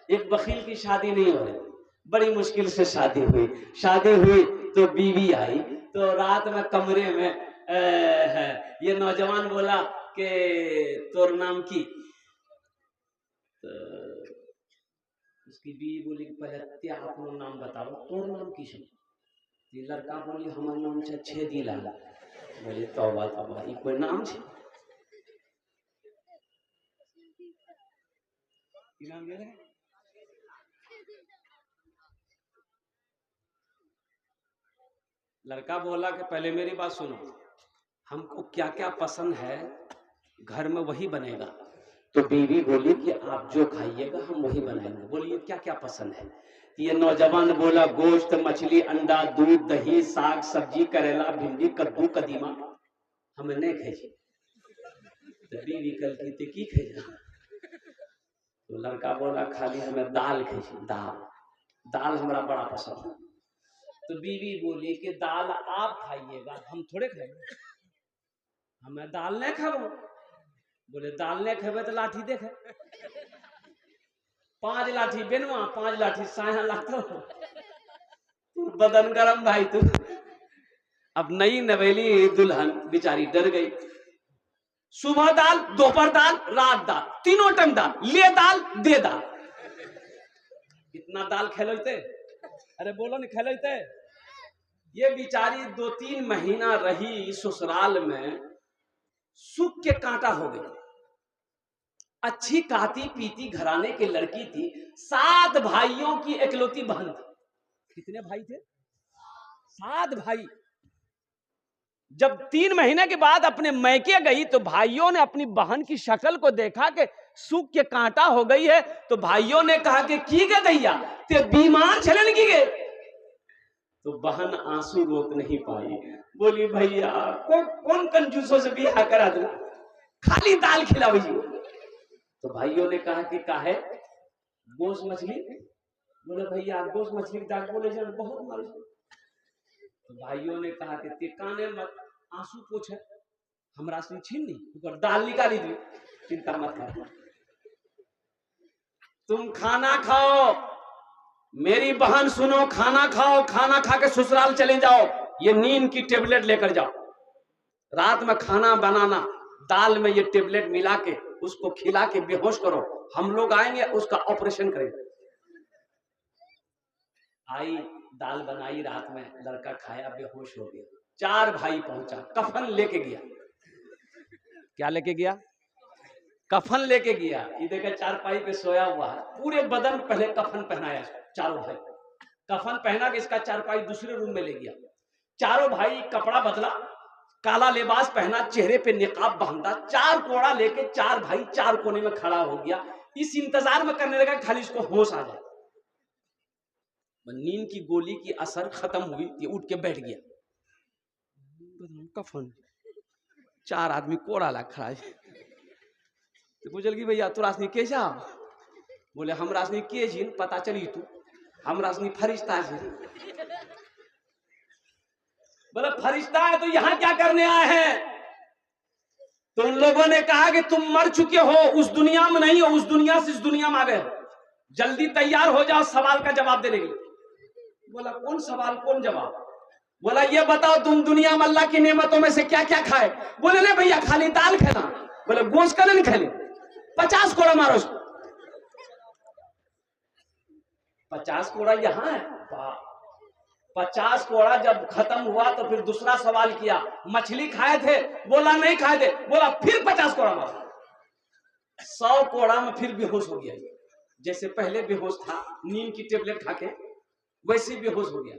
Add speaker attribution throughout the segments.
Speaker 1: एक बखील की शादी नहीं हो रही, बड़ी मुश्किल से शादी हुई तो बीवी आई। तो रात में कमरे में ये नौजवान बोला कि तोर नाम की, तो उसकी बीवी बोली पहले अपना नाम बताओ, तोर नाम की है? लड़का बोली हमार नाम है छेदीलाल। बोले तौबा तौबा, ये कोई नाम है? नाम ये है? लड़का बोला कि पहले मेरी बात सुनो, हमको क्या क्या पसंद है घर में वही बनेगा। तो बीवी बोली कि आप जो खाइएगा हम वही बनाएंगे। बोलिए क्या क्या पसंद है? ये नौजवान बोला गोश्त, मछली, अंडा, दूध, दही, साग सब्जी, करेला, भिंडी, कद्दू, कदीमा। हमें नहीं खाई। तो बीवी कल की खाई। तो लड़का बोला खाली हमें दाल खाई, दाल हमारा बड़ा पसंद है। तो बीवी बोली कि दाल आप खाइएगा, हम थोड़े खाएंगे, हमें दाल नहीं खाओ। बोले दाल नहीं खेबे तो लाठी देखे, 5 लाठी बेनवा, 5 लाठी साया लातो, बदन गरम भाई तू। अब नई नवेली दुल्हन बेचारी डर गई। सुबह दाल, दोपहर दाल, रात दाल, तीनों टाइम दाल, ले दाल दे दाल। इतना दाल खेलते? अरे बोलो नहीं खेलते? ये बेचारी 2-3 महीना रही ससुराल में, सुख के कांटा हो गई। अच्छी खाती पीती घराने की लड़की थी, 7 भाइयों की इकलौती बहन थी। कितने भाई थे? 7 भाई। जब 3 महीने के बाद अपने मैके गई तो भाइयों ने अपनी बहन की शक्ल को देखा कि सूख के कांटा हो गई है। तो भाइयों ने कहा कि की गे दैया ते बीमार चलन की गे। तो बहन आंसू रोक नहीं पाई, बोली भैया कौन कंजूसों से ब्याह करा दूं, खाली दाल खिलाओ। तो भाइयों ने कहा कि काहे? गोश्त मछली। बोले भैया गोश्त मछली की दाल बोले बहुत मारे। तो भाइयों ने कहा कि ते काने मत, आंसू पोछे हमरा से छीन नहीं, दाल निकाली दी, चिंता मत कर, तुम खाना खाओ। मेरी बहन सुनो, खाना खाओ, खाना खा के ससुराल चले जाओ, ये नींद की टेबलेट लेकर जाओ। रात में खाना बनाना, दाल में ये टेबलेट मिला के उसको खिला के बेहोश करो, हम लोग आएंगे उसका ऑपरेशन करेंगे। आई दाल बनाई, रात में लड़का खाया, बेहोश हो गया। 4 भाई पहुंचा, कफन लेके गया। क्या लेके गया? कफन लेके गया। ये देखा चारपाई पे सोया हुआ है, पूरे बदन पहले कफन पहनाया चारों भाई। कफन पहना के इसका चारपाई दूसरे रूम में ले गया। चारों भाई कपड़ा बदला, काला लिबास पहना, चेहरे पे निकाब बांधा, 4 कोड़ा लेके 4 भाई 4 कोने में खड़ा हो गया। इस इंतजार में करने लगा खाली इसको होश आ जाए। नींद की गोली की असर खत्म हुई, ये उठ के बैठ गया। कफन 4 आदमी कोड़ा ला खड़ा है। तो पूछल की भैया तो रासनी के जा? बोले हम रासनी के जिन पता चली तू, हम रासनी फरिश्ता है। बोले फरिश्ता है तो यहाँ क्या करने आए हैं? तो उन लोगों ने कहा कि तुम मर चुके हो, उस दुनिया में नहीं हो, उस दुनिया से इस दुनिया में आ गए हो, जल्दी तैयार हो जाओ सवाल का जवाब देने के लिए। बोला कौन सवाल कौन जवाब? बोला ये बताओ तुम दुनिया में अल्लाह की नेमतों में से क्या क्या खाए? बोले नहीं भैया खाली दाल खाना। बोले गोश्त का नहीं खाली, 50 कोड़ा मारो उसको। 50 कोड़ा यहाँ है। 50 कोड़ा जब खत्म हुआ तो फिर दूसरा सवाल किया, मछली खाए थे? बोला नहीं खाए थे। बोला फिर 50 कोड़ा मारो। 100 कोड़ा में फिर बेहोश हो गया, जैसे पहले बेहोश था नींद की टेबलेट खा के, वैसे बेहोश हो गया।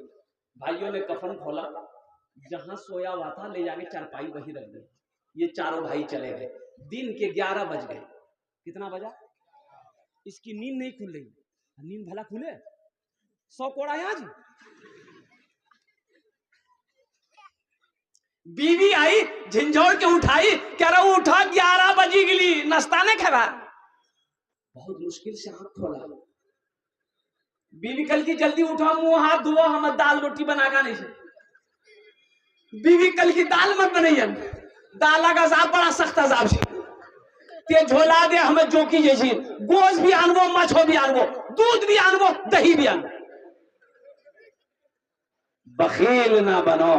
Speaker 1: भाइयों ने कफन खोला, जहां सोया हुआ था ले जाके चारपाई वही रख दी। ये चारों भाई चले गए। दिन के 11 बज गए। कितना बजा? इसकी नींद नहीं खुल रही। नींद भला खुले? 100 कोड़ा है आज। बीवी आई झिंझोड़ के उठाई, कह रहा उठा 11 बजी गिली, नाश्ता नहीं खाया। बहुत मुश्किल से आंख खोला। बीवी कल की जल्दी उठा, मुंह हाथ धुआ, हम दाल रोटी बनागा नहीं से। बीवी कल की दाल मत बनाइए, दाल का साहब बड़ा सख्त अजाब से। ते झोला दे हमें जो की जैसी गोश्त भी आनवो, मछो भी आनवो, दूध भी आनवो, दही भी आनवो। बखील ना बनो,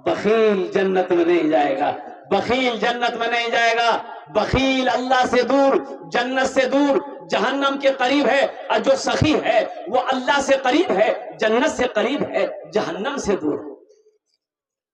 Speaker 1: बखील जन्नत में नहीं जाएगा, बखील जन्नत में नहीं जाएगा। बखील अल्लाह से दूर, जन्नत से दूर, जहन्नम के करीब है। और जो सखी है वो अल्लाह से करीब है, जन्नत से करीब है, जहन्नम से दूर है।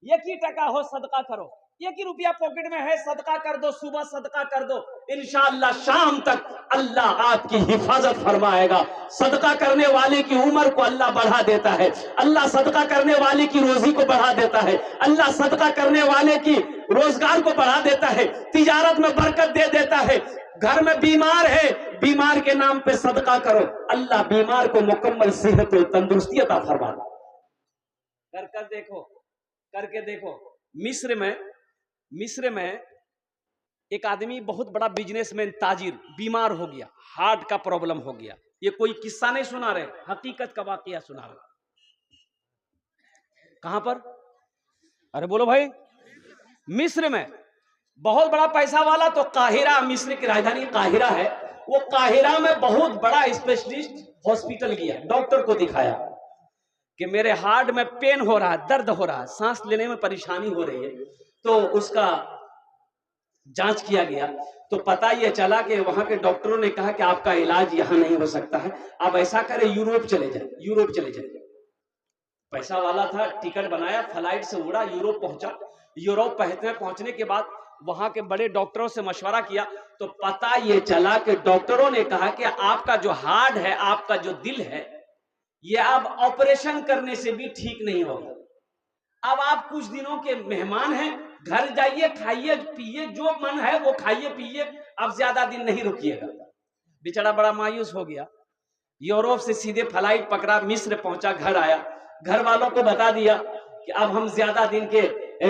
Speaker 1: 1 ही टका हो सदका करो, 1 ही रुपया पॉकेट में है सदका कर दो, सुबह सदका कर दो, इंशाअल्लाह शाम तक अल्लाह आपकी हिफाजत फरमाएगा। सदका करने वाले की उम्र को अल्लाह बढ़ा देता है, अल्लाह सदका करने वाले की रोजी को बढ़ा देता है, अल्लाह सदका करने वाले की रोजगार को बढ़ा देता है, तिजारत में बरकत दे देता है। घर में बीमार है, बीमार के नाम पे सदका करो, अल्लाह बीमार को मुकम्मल सेहत और तंदुरुस्ती अता फरमाता। कर देखो, करके देखो। मिस्र में एक आदमी बहुत बड़ा बिजनेसमैन ताजिर बीमार हो गया, हार्ट का प्रॉब्लम हो गया। ये कोई किस्सा नहीं सुना रहे, हकीकत का वाकया सुना रहे। कहां पर? अरे बोलो भाई। मिस्र में बहुत बड़ा पैसा वाला, तो काहिरा, मिस्र की राजधानी काहिरा है, वो काहिरा में बहुत बड़ा स्पेशलिस्ट हॉस्पिटल गया, डॉक्टर को दिखाया कि मेरे हार्ट में पेन हो रहा है, दर्द हो रहा है, सांस लेने में परेशानी हो रही है। तो उसका जांच किया गया तो पता यह चला कि वहां के डॉक्टरों ने कहा कि आपका इलाज यहां नहीं हो सकता है, आप ऐसा करें यूरोप चले जाए, यूरोप चले जाए। पैसा वाला था, टिकट बनाया, फ्लाइट से उड़ा, यूरोप पहुंचा। यूरोप पहुंचने के बाद वहां के बड़े डॉक्टरों से मशवरा किया तो पता यह चला कि डॉक्टरों ने कहा कि आपका जो हार्ट है, आपका जो दिल है, ये अब ऑपरेशन करने से भी ठीक नहीं होगा। अब आप कुछ दिनों के मेहमान हैं, घर जाइए, खाइए पिए, जो मन है वो खाइए पिए, अब ज्यादा दिन नहीं रुकिएगा। बेचारा बड़ा मायूस हो गया, यूरोप से सीधे फ्लाइट पकड़ा, मिस्र पहुंचा, घर आया, घर वालों को बता दिया कि अब हम ज्यादा दिन के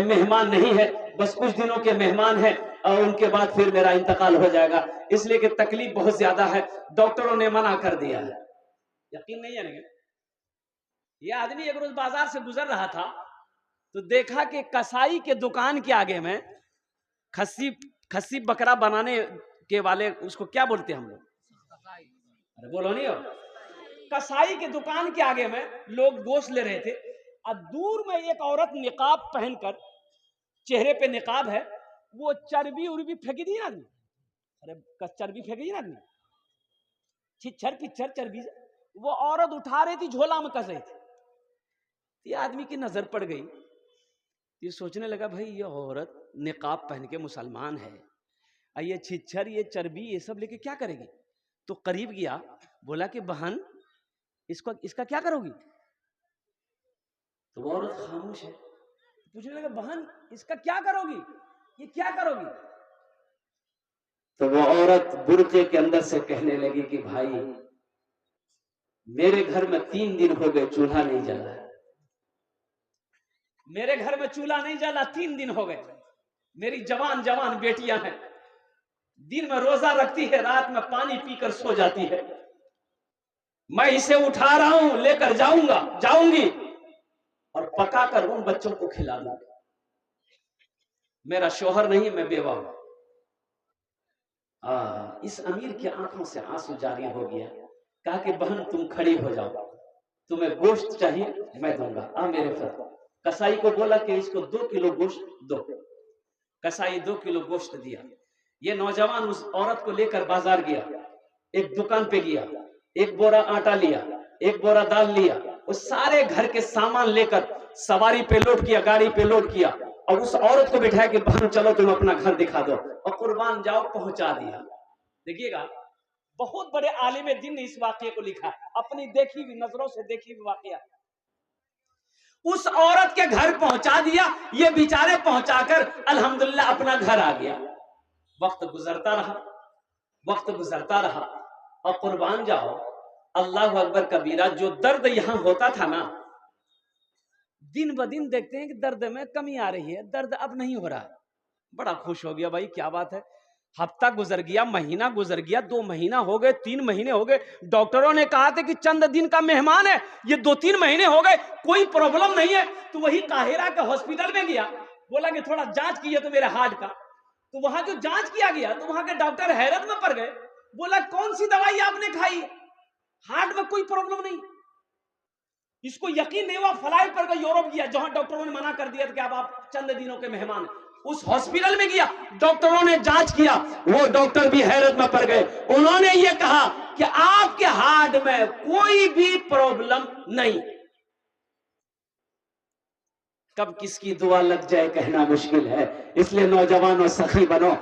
Speaker 1: मेहमान नहीं है, बस कुछ दिनों के मेहमान हैं और उनके बाद फिर मेरा इंतकाल हो जाएगा, इसलिए कि तकलीफ बहुत ज्यादा है, डॉक्टरों ने मना कर दिया है। यकीन नहीं है। यह आदमी एक रोज बाजार से गुजर रहा था तो देखा कि कसाई के दुकान के आगे में खस्सी बकरा बनाने के वाले, उसको क्या बोलते हैं हम लोग? अरे बोलो नहीं हो। कसाई के दुकान के आगे में लोग गोश्त ले रहे थे और दूर में एक औरत निकाब पहनकर, चेहरे पे निकाब है, वो चर्बी उर्बी फेंकी दी ना आदमी। अरे चर्बी फेंकी दी ना आदमी, छिछर पिछर चर्बी, वो औरत उठा रही थी, झोला में कस रही थी। ये आदमी की नजर पड़ गई, ये सोचने लगा भाई ये औरत निकाब पहन के मुसलमान है, ये छिछर, ये चर्बी, ये सब लेके क्या करेगी? तो करीब गया, बोला कि बहन इसका क्या करोगी? तो वो औरत खामोश है, पूछने लगा बहन इसका क्या करोगी, ये क्या करोगी? तो वो औरत बुर्के के अंदर से कहने लगी कि भाई मेरे घर में 3 दिन हो गए चूल्हा नहीं जला है, मेरे घर में चूल्हा नहीं जला 3 दिन हो गए। मेरी जवान जवान बेटियां हैं, दिन में रोजा रखती है, रात में पानी पीकर सो जाती है। मैं इसे उठा रहा हूं, लेकर जाऊंगी और पकाकर उन बच्चों को खिला दूंगा। मेरा शोहर नहीं, मैं बेवा हूं। इस अमीर की आंखों से आंसू जारी हो गया। कहा कि बहन तुम खड़ी हो जाओ, तुम्हें गोश्त चाहिए मैं दूंगा, आ मेरे साथ। कसाई को बोला कि इसको 2 किलो गोश्त दो। कसाई 2 किलो गोश्त दिया। ये नौजवान उस औरत को लेकर बाजार गया, एक दुकान पे गया, 1 बोरा आटा लिया, 1 बोरा दाल लिया, उस सारे घर के सामान लेकर सवारी पे लोड किया, गाड़ी पे लोड किया और उस औरत को बिठाया कि बहन चलो तुम अपना घर दिखा दो और कुर्बान जाओ, पहुंचा दिया। देखिएगा बहुत बड़े आलिम दीन ने इस वाकये को लिखा, अपनी देखी हुई नजरों से देखी हुई वाकया। उस औरत के घर पहुंचा दिया, ये बेचारे पहुंचाकर अल्हम्दुलिल्लाह अपना घर आ गया। वक्त गुजरता रहा और कुर्बान जाओ, अल्लाह अकबर कबीरा, जो दर्द यहां होता था ना, दिन ब दिन देखते हैं कि दर्द में कमी आ रही है, दर्द अब नहीं हो रहा है। बड़ा खुश हो गया, भाई क्या बात है। हफ्ता गुजर गया, महीना गुजर गया, 2 महीना हो गए, 3 महीने हो गए। डॉक्टरों ने कहा था कि चंद दिन का मेहमान है, ये 2-3 महीने हो गए, कोई प्रॉब्लम नहीं है। तो वही काहिरा के हॉस्पिटल में गया, बोला कि थोड़ा जांच कीजिए तो मेरे हार्ट का। तो वहां जो जांच किया गया तो वहां के डॉक्टर हैरत में पड़ गए। बोला कौन सी दवाई आपने खाई? हार्ट में कोई प्रॉब्लम नहीं। इसको यकीन नहीं हुआ, फ्लाइट पर गया, यूरोप गया, जहां डॉक्टरों ने मना कर दिया था कि अब आप चंद दिनों के मेहमान हैं। उस हॉस्पिटल में गया, डॉक्टरों ने जांच किया, वो डॉक्टर भी हैरत में पड़ गए। उन्होंने ये कहा कि आपके हार्ट में कोई भी प्रॉब्लम नहीं। कब किसकी दुआ लग जाए कहना मुश्किल है, इसलिए नौजवानों सखी बनो।